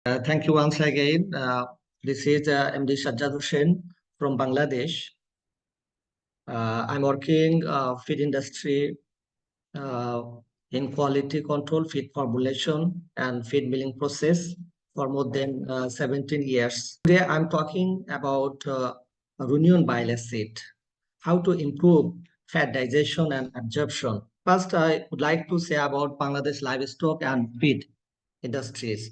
Thank you once again. This is MD Sajjad Hussain from Bangladesh. I'm working feed industry uh, in quality control, feed formulation, and feed milling process for more than 17 years. Today, I'm talking about Runeon bile acid, how to improve fat digestion and absorption. First, I would like to say about Bangladesh livestock and feed industries.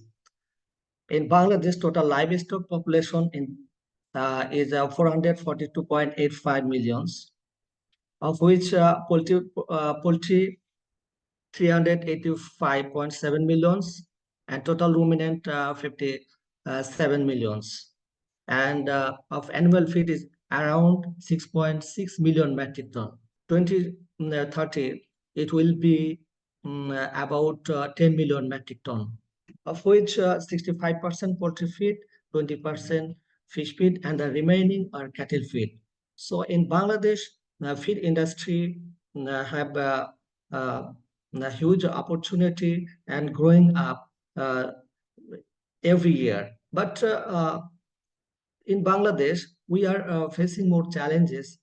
In Bangladesh, total livestock population is 442.85 millions, of which poultry 385.7 millions, and total ruminant 57 millions. And of animal feed is around 6.6 million metric ton. 2030, it will be about 10 million metric ton, of which 65% poultry feed, 20% fish feed, and the remaining are cattle feed. So in Bangladesh, the feed industry have a huge opportunity and growing up every year. But in Bangladesh, we are facing more challenges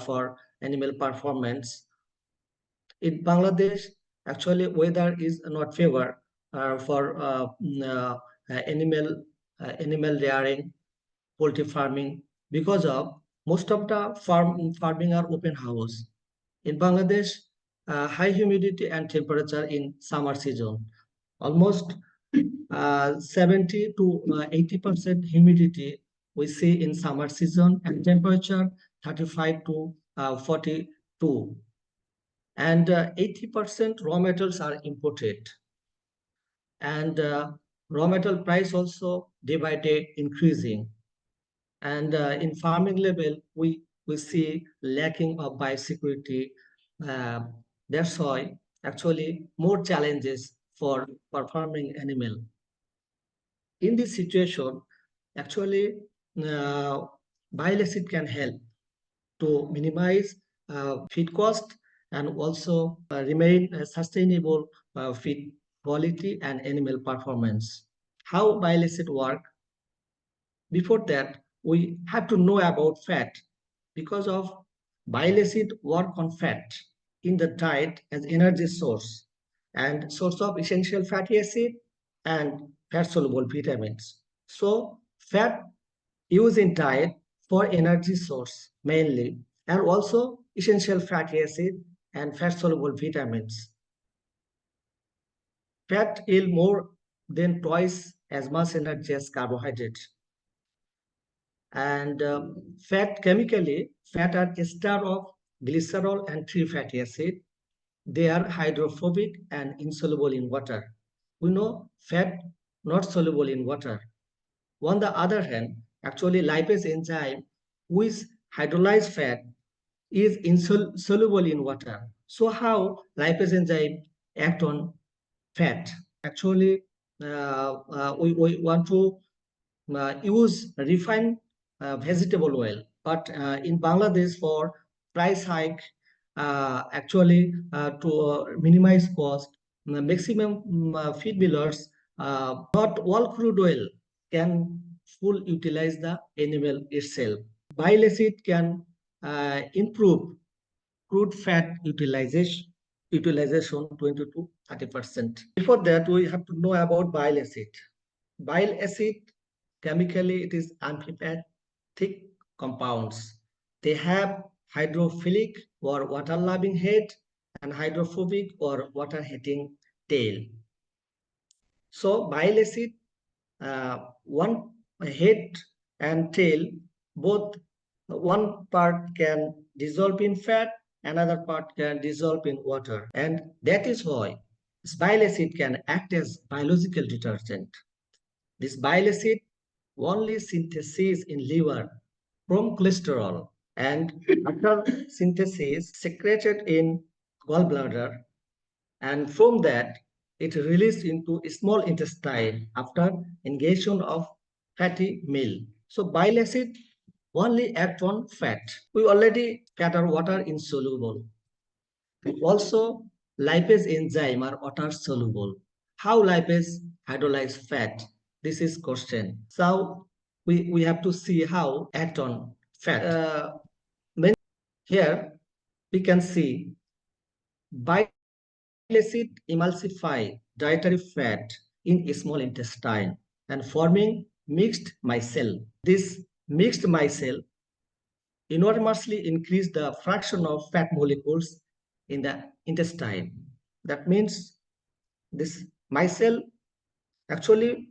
for animal performance. In Bangladesh, actually, weather is not favor for animal rearing, poultry farming, because of most of the farming are open house. In Bangladesh, high humidity and temperature in summer season, almost 70 to 80% humidity we see in summer season, and temperature 35 to 42, and 80% raw materials are imported, and raw material price also day by day increasing. And in farming level, we see lacking of biosecurity. uh, that's why actually more challenges for farming animal. In this situation, actually, uh, bile acid can help to minimize feed cost and also remain sustainable feed quality and animal performance. How bile acid work? Before that, we have to know about fat, because of bile acid work on fat in the diet as energy source and source of essential fatty acid and fat soluble vitamins. So fat used in diet for energy source mainly, and also essential fatty acid and fat soluble vitamins. Fat yield more than twice as much energy as carbohydrate. And fat, chemically, fat are ester of glycerol and 3 fatty acid. They are hydrophobic and insoluble in water. We know fat not soluble in water. On the other hand, actually lipase enzyme, which hydrolyze fat, is insoluble in water. So how lipase enzyme act on fat? Actually, we want to use refined vegetable oil. But in Bangladesh, for price hike, actually to minimize cost, the maximum feed millers, not all crude oil can full utilize the animal itself. Bile acid can improve crude fat utilization 20 to 30%. Before that, we have to know about bile acid. Bile acid, chemically, it is amphipathic compounds. They have hydrophilic or water-loving head and hydrophobic or water-hating tail. So bile acid, one head and tail, both one part can dissolve in fat, another part can dissolve in water. And that is why bile acid can act as biological detergent. This bile acid only synthesis in liver from cholesterol, and after synthesis secreted in gallbladder, and from that it released into small intestine after ingestion of fatty meal. So bile acid only act on fat. We already fat are water insoluble. Also, lipase enzyme are water soluble. How lipase hydrolyze fat? This is question. So we have to see how act on fat. Here we can see bile acid emulsify dietary fat in small intestine and forming mixed micelle. This mixed micelle enormously increase the fraction of fat molecules in the intestine. That means this micelle actually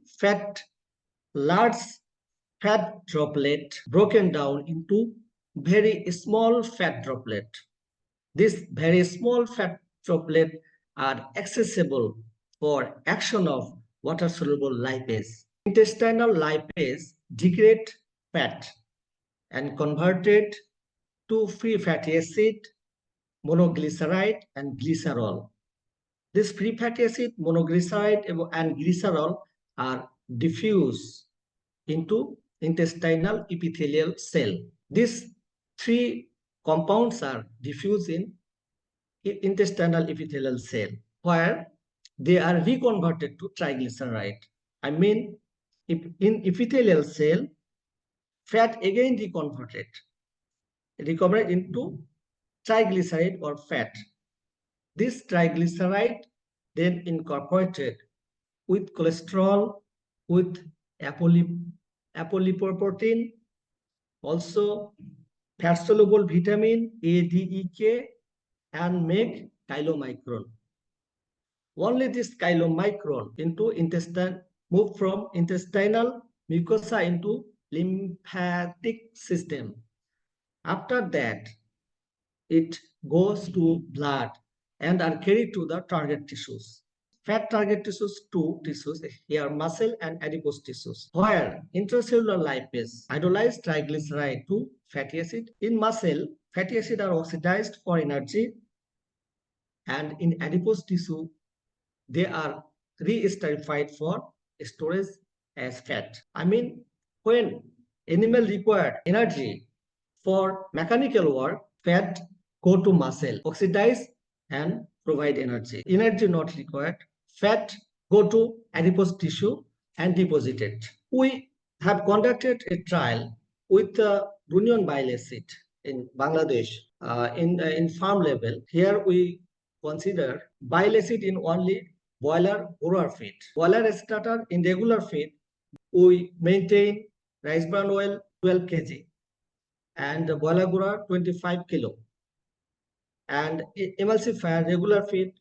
large fat droplet broken down into very small fat droplet. These very small fat droplet are accessible for action of water-soluble lipase. Intestinal lipase degrade fat and converted to free fatty acid, monoglyceride, and glycerol. This free fatty acid, monoglyceride, and glycerol are diffused into intestinal epithelial cell. These three compounds are diffused in intestinal epithelial cell, where they are reconverted to triglyceride. I mean, if in epithelial cell, fat again reconverted into triglyceride or fat. This triglyceride then incorporated with cholesterol, with apolipoprotein, also fat-soluble vitamin A, D, E, K, and make chylomicron. Only this chylomicron into intestine move from intestinal mucosa into lymphatic system. After that, it goes to blood and are carried to the target tissues. Fat target tissues, two tissues here, muscle and adipose tissues, where intracellular lipase hydrolyze triglyceride to fatty acid. In muscle, fatty acid are oxidized for energy, and in adipose tissue, they are re-esterified for storage as fat. I mean, when animal required energy for mechanical work, fat go to muscle, oxidize and provide energy. Energy not required, fat go to adipose tissue and deposit it. We have conducted a trial with Runeon bile acid in Bangladesh in farm level. Here we consider bile acid in only boiler grower feed. Boiler starter in regular feed, we maintain rice bran oil 12 kg and boiler grower 25 kilo. And emulsifier regular feed,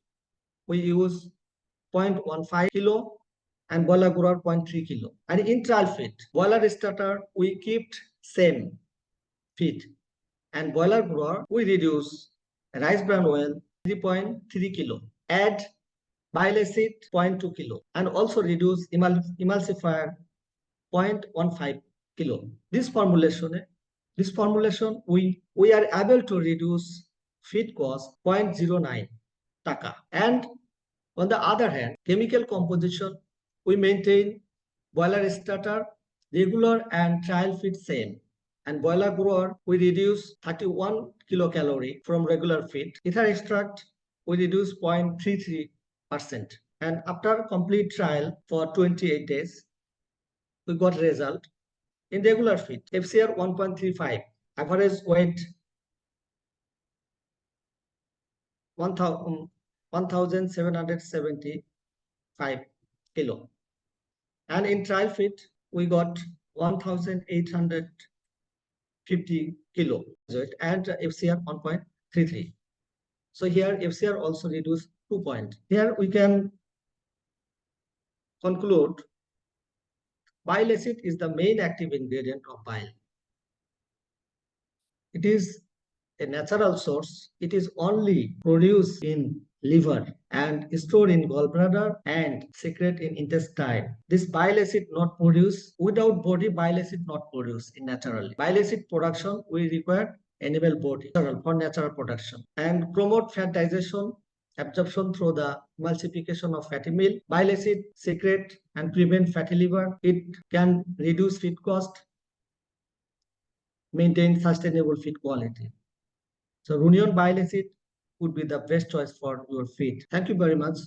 we use 0.15 kilo and boiler grower 0.3 kilo. And in trial feed, boiler starter, we kept same feed. And boiler grower, we reduce rice bran oil 3.3 kilo. Add bile acid 0.2 kilo and also reduce emulsifier 0.15 kilo. This formulation we are able to reduce feed cost 0.09 taka. And on the other hand, chemical composition, we maintain boiler starter, regular and trial feed same. And boiler grower, we reduce 31 kilocalorie from regular feed. Ether extract, we reduce 0.33%. And after complete trial for 28 days, we got result. In regular feed, FCR 1.35, average weight 1,775 kilo. And in trial feed, we got 1,850 kilo and FCR 1.33. So here FCR also reduced 2 points. Here we can conclude bile acid is the main active ingredient of bile. It is a natural source. It is only produced in liver and stored in gallbladder and secret in intestine. This bile acid not produced without body, bile acid not produced in naturally. Bile acid production we require animal body for natural production and promote fat digestion, absorption through the emulsification of fatty meal. Bile acid secrete and prevent fatty liver. It can reduce feed cost, maintain sustainable feed quality. So Runeon bile acid would be the best choice for your feed. Thank you very much.